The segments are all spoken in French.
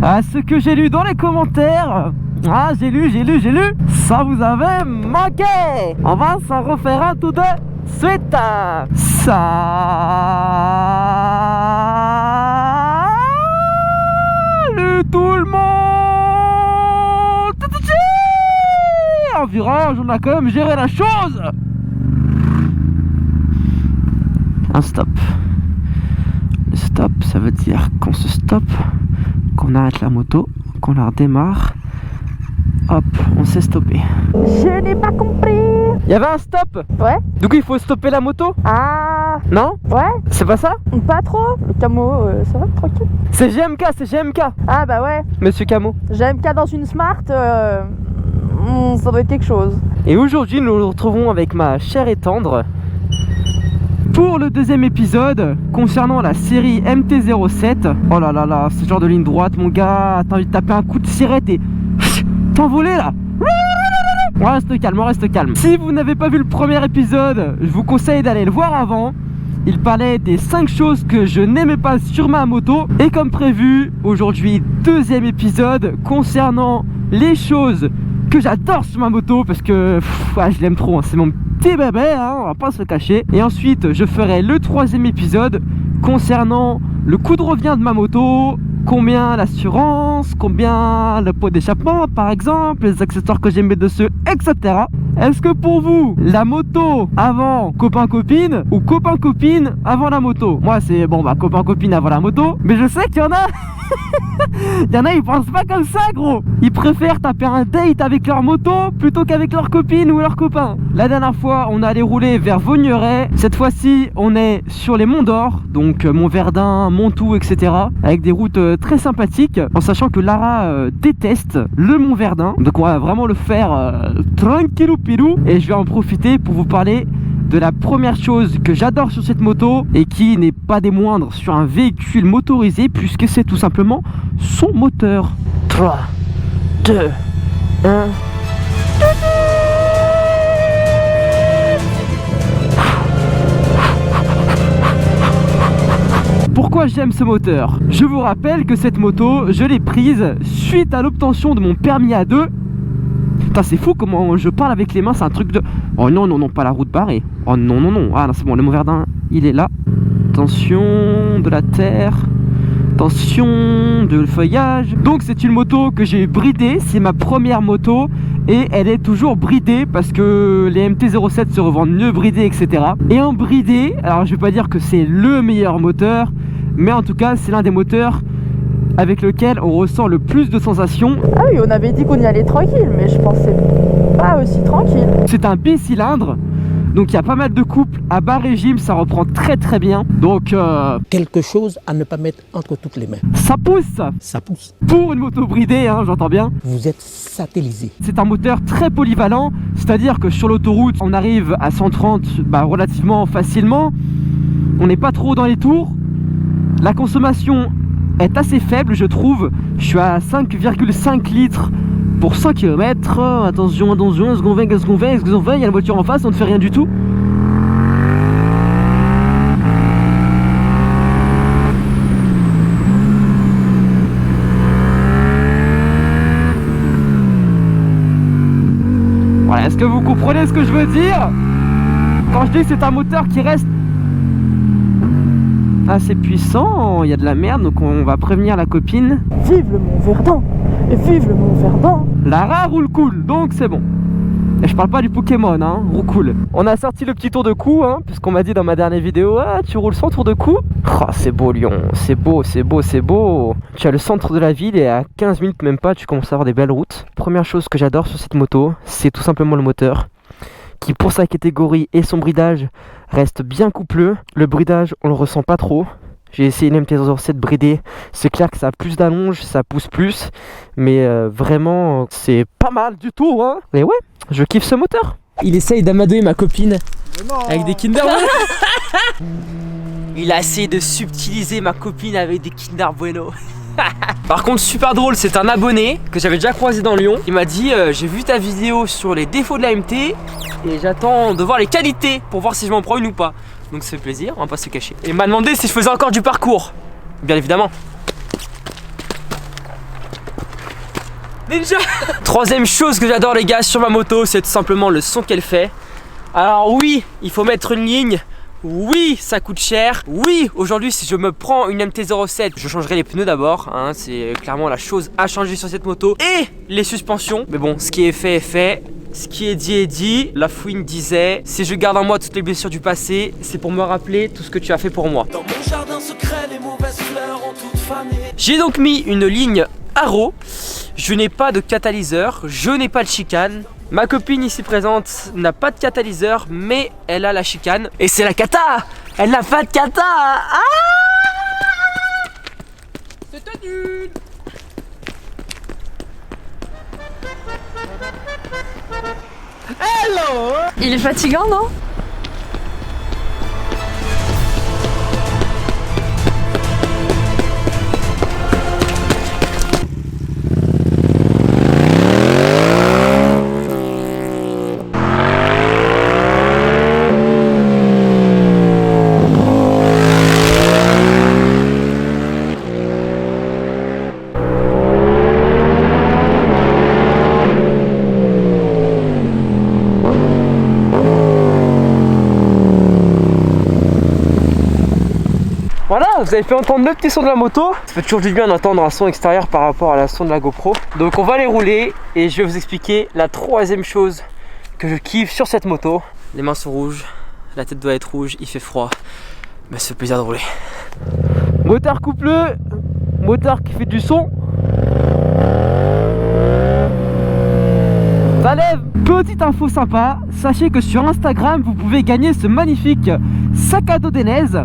À ce que j'ai lu dans les commentaires, ah j'ai lu, ça vous avait manqué. On va s'en refaire un tout de suite. Salut tout le monde. En virage, on a quand même géré la chose. Un stop. Le stop, ça veut dire qu'on se stoppe, qu'on arrête la moto, qu'on la redémarre. Hop, on s'est stoppé. Je n'ai pas compris. Il y avait un stop. Ouais. Du coup, il faut stopper la moto. Ah. Non? Ouais. C'est pas ça? Pas trop. Le camo, ça va, tranquille. C'est GMK, c'est GMK. Ah bah ouais. Monsieur Camo. GMK dans une Smart, ça doit être quelque chose. Et aujourd'hui, nous nous retrouvons avec ma chère et tendre pour le deuxième épisode concernant la série MT-07. Oh là là là, ce genre de ligne droite, mon gars. T'as envie de taper un coup de sirette et t'envoler là. Reste calme. Si vous n'avez pas vu le premier épisode, je vous conseille d'aller le voir avant. Il parlait des 5 choses que je n'aimais pas sur ma moto. Et comme prévu, aujourd'hui, deuxième épisode concernant les choses que j'adore sur ma moto. Parce que je l'aime trop, hein. C'est mon petit bébé, hein, on va pas se le cacher. Et ensuite, je ferai le troisième épisode concernant le coût de revient de ma moto. Combien l'assurance, combien le pot d'échappement par exemple, les accessoires que j'ai mis dessus, etc. Est-ce que pour vous, la moto avant copain-copine ou copain-copine avant la moto? Moi c'est bon, bah copain-copine avant la moto, mais je sais qu'il y en a il y en a, ils pensent pas comme ça, gros. Ils préfèrent taper un date avec leur moto plutôt qu'avec leur copine ou leur copain. La dernière fois, on est allé rouler vers Vaugneray. Cette fois-ci, on est sur les Monts d'Or, donc Montverdun, Montou, etc. Avec des routes très sympathiques, en sachant que Lara déteste le Montverdun. Donc on va vraiment le faire tranquillou pilou. Et je vais en profiter pour vous parler de la première chose que j'adore sur cette moto et qui n'est pas des moindres sur un véhicule motorisé, puisque c'est tout simplement son moteur. 3, 2, 1. Pourquoi j'aime ce moteur? Je vous rappelle que cette moto, je l'ai prise suite à l'obtention de mon permis A2. Putain, c'est fou comment je parle avec les mains, c'est un truc de... Oh non, non, non, pas la route barrée. Oh non, non, non. Ah non, c'est bon, le Montverdun, il est là. Attention de la terre. Attention de le feuillage. Donc c'est une moto que j'ai bridée, c'est ma première moto. Et elle est toujours bridée parce que les MT-07 se revendent mieux bridés, etc. Et en bridé, alors je vais pas dire que c'est le meilleur moteur, mais en tout cas c'est l'un des moteurs avec lequel on ressent le plus de sensations. Ah oui, on avait dit qu'on y allait tranquille, mais je pensais pas aussi tranquille. C'est un bicylindre, donc il y a pas mal de couples à bas régime, ça reprend très très bien. Donc quelque chose à ne pas mettre entre toutes les mains. Ça pousse. Ça pousse. Pour une moto bridée, hein, j'entends bien. Vous êtes satellisé. C'est un moteur très polyvalent, c'est-à-dire que sur l'autoroute, on arrive à 130 relativement facilement. On n'est pas trop dans les tours. La consommation est assez faible, je trouve. Je suis à 5,5 litres pour 100 km. Attention, est-ce qu'on va, il y a une voiture en face, on ne fait rien du tout. Voilà, est-ce que vous comprenez ce que je veux dire quand je dis que c'est un moteur qui reste assez puissant? Il y a de la merde, donc on va prévenir la copine. Vive le Montverdun et vive le Montverdun. Lara roule cool, donc c'est bon. Et je parle pas du Pokémon, hein, roule cool. On a sorti le petit tour de cou, hein, puisqu'on m'a dit dans ma dernière vidéo, ah, tu roules sans tour de cou. Oh, c'est beau Lyon, c'est beau, c'est beau, c'est beau. Tu as le centre de la ville et à 15 minutes même pas, tu commences à avoir des belles routes. Première chose que j'adore sur cette moto, c'est tout simplement le moteur, qui pour sa catégorie et son bridage reste bien coupleux. Le bridage, on le ressent pas trop. J'ai essayé une MT-07 bridée, c'est clair que ça a plus d'allonge, ça pousse plus, mais vraiment c'est pas mal du tout, hein. Et ouais, je kiffe ce moteur. Il essaye d'amadouer ma copine avec des Kinder Bueno. Il a essayé de subtiliser ma copine avec des Kinder Bueno. Par contre super drôle, c'est un abonné que j'avais déjà croisé dans Lyon. Il m'a dit j'ai vu ta vidéo sur les défauts de la MT et j'attends de voir les qualités pour voir si je m'en prends une ou pas. Donc ça fait plaisir, on va pas se cacher. Et il m'a demandé si je faisais encore du parcours. Bien évidemment. Ninja. Troisième chose que j'adore les gars sur ma moto, c'est tout simplement le son qu'elle fait. Alors oui, il faut mettre une ligne. Oui, ça coûte cher. Oui, aujourd'hui si je me prends une MT-07, je changerai les pneus d'abord, hein, c'est clairement la chose à changer sur cette moto. Et les suspensions. Mais bon, ce qui est fait est fait. Ce qui est dit est dit. La fouine disait: si je garde en moi toutes les blessures du passé, c'est pour me rappeler tout ce que tu as fait pour moi. Dans mon jardin secret, les mauvaises fleurs ont toutes fané. J'ai donc mis une ligne Arrow. Je n'ai pas de catalyseur, je n'ai pas de chicane. Ma copine ici présente n'a pas de catalyseur, mais elle a la chicane. Et c'est la cata. Elle n'a pas de cata. Ah, c'est nul. Hello. Il est fatigant, non? Voilà, vous avez pu entendre le petit son de la moto. Ça fait toujours du bien d'entendre un son extérieur par rapport à la son de la GoPro. Donc on va les rouler et je vais vous expliquer la troisième chose que je kiffe sur cette moto. Les mains sont rouges, la tête doit être rouge, il fait froid, mais ça fait plaisir de rouler. Moteur coupleux, moteur qui fait du son. Ça lève. Petite info sympa, sachez que sur Instagram vous pouvez gagner ce magnifique sac à dos d'Enez.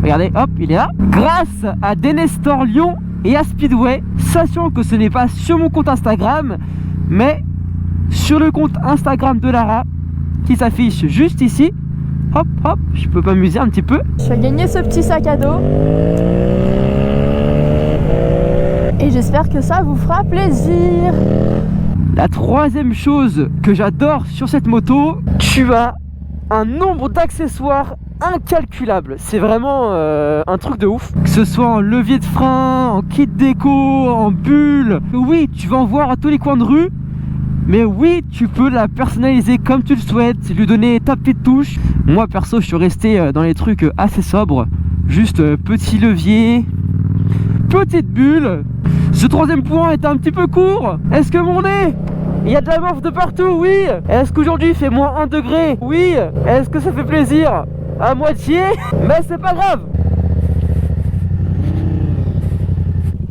Regardez, hop, il est là. Grâce à Denez Store Lyon et à Speedway, sachant que ce n'est pas sur mon compte Instagram, mais sur le compte Instagram de Lara, qui s'affiche juste ici. Hop, hop, je peux m'amuser un petit peu. Je vais gagner ce petit sac à dos. Et j'espère que ça vous fera plaisir. La troisième chose que j'adore sur cette moto, tu as un nombre d'accessoires incalculable. C'est vraiment un truc de ouf. Que ce soit en levier de frein, en kit déco, en bulle. Oui, tu vas en voir à tous les coins de rue. Mais oui, tu peux la personnaliser comme tu le souhaites, lui donner ta petite touche. Moi perso, je suis resté dans les trucs assez sobres. Juste petit levier, petite bulle. Ce troisième point est un petit peu court. Est-ce que mon nez, il y a de la morphe de partout? Oui. Est-ce qu'aujourd'hui il fait moins 1 degré? Oui. Est-ce que ça fait plaisir? À moitié, mais c'est pas grave.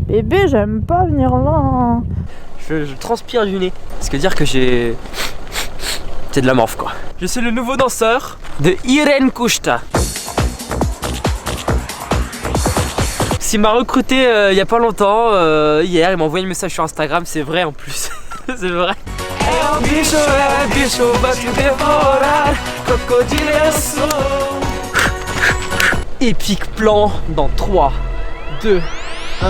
Bébé, j'aime pas venir là. Je transpire du nez. Ce qui veut dire que j'ai... C'est de la morphe quoi. Je suis le nouveau danseur de Irene Kushta. S'il m'a recruté il y a pas longtemps, hier, il m'a envoyé un message sur Instagram, c'est vrai en plus. C'est vrai. Épique plan dans 3, 2, 1.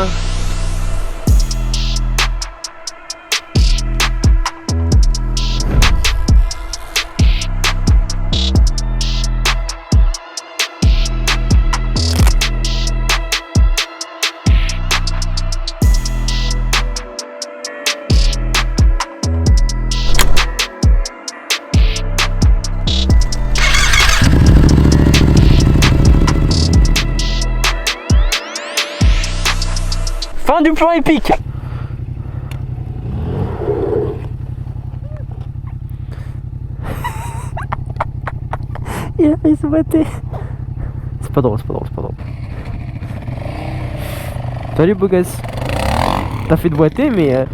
Fin du plan épique. Il a failli se boiter. C'est pas drôle, c'est pas drôle, c'est pas drôle. Salut beau gosse. T'as fait de boiter mais...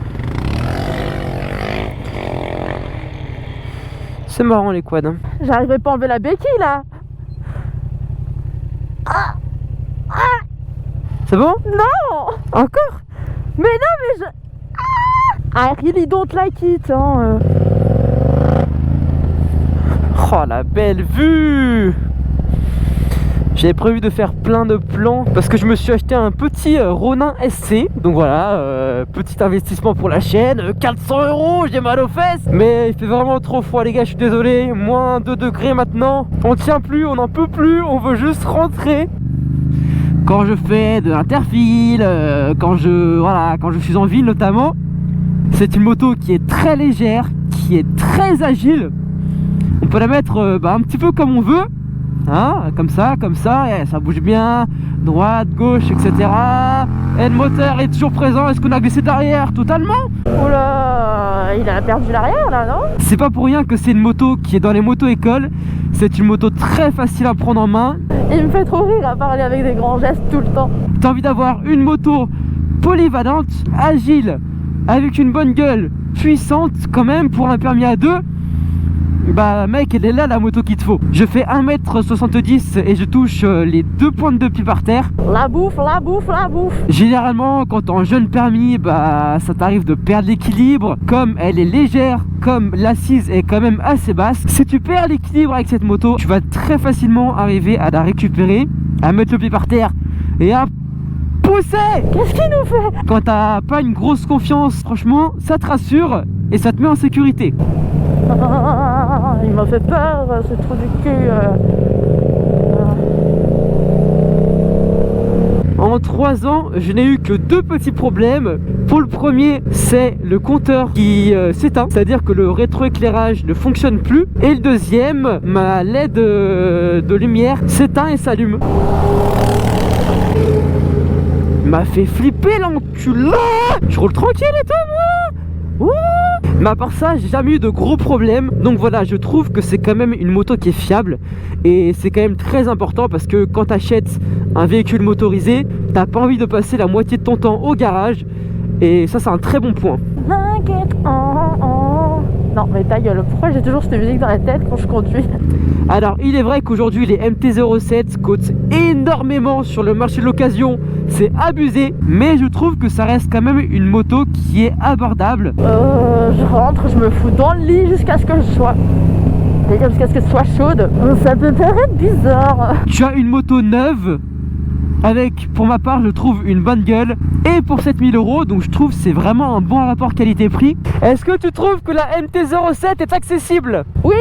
C'est marrant les quads hein. J'arriverai pas à enlever la béquille là. C'est bon? Non. Encore? Mais non mais je... I really don't like it hein. Oh la belle vue! J'avais prévu de faire plein de plans parce que je me suis acheté un petit Ronin SC. Donc voilà, petit investissement pour la chaîne, 400 €, j'ai mal aux fesses. Mais il fait vraiment trop froid les gars, je suis désolé. Moins 2 degrés maintenant. On tient plus, on n'en peut plus, on veut juste rentrer. Quand je fais de l'interfile, quand je suis en ville notamment, C'est une moto qui est très légère, qui est très agile. On peut la mettre un petit peu comme on veut, hein, comme ça, et ça bouge bien, droite, gauche, etc. Et le moteur est toujours présent. Est-ce qu'on a glissé derrière totalement? Oula, il a perdu l'arrière là, non? C'est pas pour rien que c'est une moto qui est dans les moto-écoles. C'est une moto très facile à prendre en main. Il me fait trop rire à parler avec des grands gestes tout le temps. T'as envie d'avoir une moto polyvalente, agile, avec une bonne gueule, puissante quand même pour un permis à 2. Bah mec, elle est là la moto qu'il te faut. Je fais 1m70 et je touche les 2 pointes de pied par terre. La bouffe, la bouffe, la bouffe. Généralement quand t'es en jeune permis, bah ça t'arrive de perdre l'équilibre. Comme elle est légère, comme l'assise est quand même assez basse, si tu perds l'équilibre avec cette moto, tu vas très facilement arriver à la récupérer, à mettre le pied par terre et à pousser. Qu'est-ce qu'il nous fait? Quand t'as pas une grosse confiance, franchement ça te rassure et ça te met en sécurité. Il m'a fait peur, ce trou du cul. En 3 ans, je n'ai eu que 2 petits problèmes. Pour le premier, c'est le compteur qui s'éteint, c'est-à-dire que le rétroéclairage ne fonctionne plus. Et le deuxième, ma LED de lumière s'éteint et s'allume. M'a fait flipper l'enculé. Je roule tranquille et tout, moi. Ouh. Mais à part ça, j'ai jamais eu de gros problèmes. Donc voilà, je trouve que c'est quand même une moto qui est fiable. Et c'est quand même très important parce que quand tu achètes un véhicule motorisé, t'as pas envie de passer la moitié de ton temps au garage. Et ça, c'est un très bon point. Non mais ta gueule, pourquoi j'ai toujours cette musique dans la tête quand je conduis? Alors il est vrai qu'aujourd'hui les MT-07 coûtent énormément sur le marché de l'occasion, c'est abusé, mais je trouve que ça reste quand même une moto qui est abordable. Je rentre, je me fous dans le lit jusqu'à ce que je sois... jusqu'à ce que ce soit chaude. Ça peut paraître bizarre. Tu as une moto neuve avec, pour ma part, je trouve une bonne gueule. Et pour 7000 €, donc je trouve c'est vraiment un bon rapport qualité-prix. Est-ce que tu trouves que la MT-07 est accessible? Oui.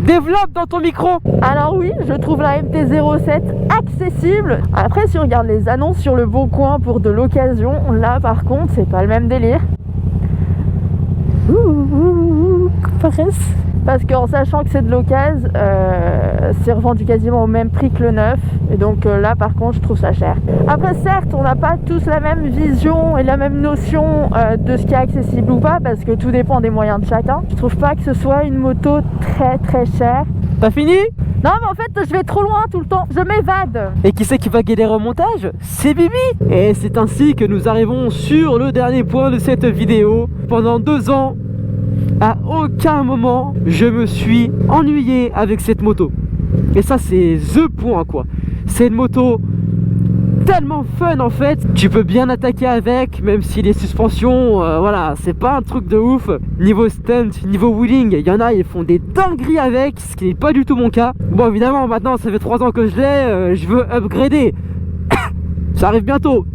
Développe dans ton micro. Alors oui, je trouve la MT-07 accessible. Après, si on regarde les annonces sur le Bon Coin pour de l'occasion, là par contre, c'est pas le même délire. Parce qu'en sachant que c'est de l'occasion, c'est revendu quasiment au même prix que le neuf. Et donc là par contre je trouve ça cher. Après certes on n'a pas tous la même vision et la même notion de ce qui est accessible ou pas, parce que tout dépend des moyens de chacun. Je trouve pas que ce soit une moto très très chère. T'as fini? Non mais en fait je vais trop loin tout le temps, je m'évade. Et qui c'est qui va galérer au montage? C'est Bibi. Et c'est ainsi que nous arrivons sur le dernier point de cette vidéo. Pendant 2 ans, à aucun moment je me suis ennuyé avec cette moto. Et ça c'est the point quoi. C'est une moto tellement fun en fait. Tu peux bien attaquer avec, même si les suspensions voilà, c'est pas un truc de ouf. Niveau stunt, niveau wheeling, il y en a ils font des dingueries avec, ce qui n'est pas du tout mon cas. Bon évidemment maintenant ça fait 3 ans que je l'ai, je veux upgrader. Ça arrive bientôt.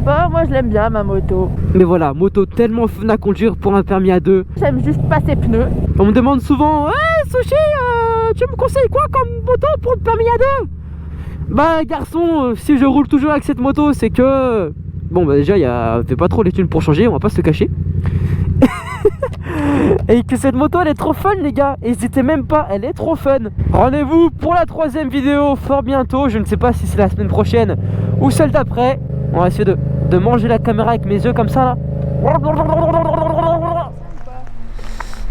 Bah moi je l'aime bien ma moto. Mais voilà, moto tellement fun à conduire pour un permis à 2. J'aime juste pas ses pneus. On me demande souvent, hey Sushi, tu me conseilles quoi comme moto pour le permis à 2? Bah garçon, si je roule toujours avec cette moto, c'est que... Bon bah déjà, t'as pas trop les thunes pour changer, on va pas se le cacher. Et que cette moto elle est trop fun les gars, n'hésitez même pas, elle est trop fun. Rendez-vous pour la 3e vidéo fort bientôt, je ne sais pas si c'est la semaine prochaine ou celle d'après. On va essayer de manger la caméra avec mes yeux comme ça là.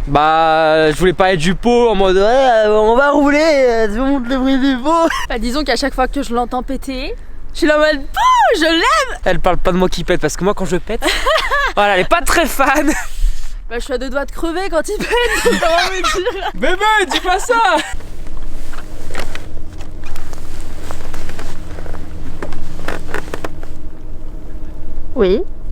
Bah je voulais pas être du pot en mode on va rouler, tout le monde le bruit du pot. Bah disons qu'à chaque fois que je l'entends péter, je suis là en mode je l'aime. Elle parle pas de moi qui pète parce que moi quand je pète, voilà, elle est pas très fan. Bah je suis à 2 doigts de crever quand il pète, comment me dire. Bébé, dis pas ça. Oui.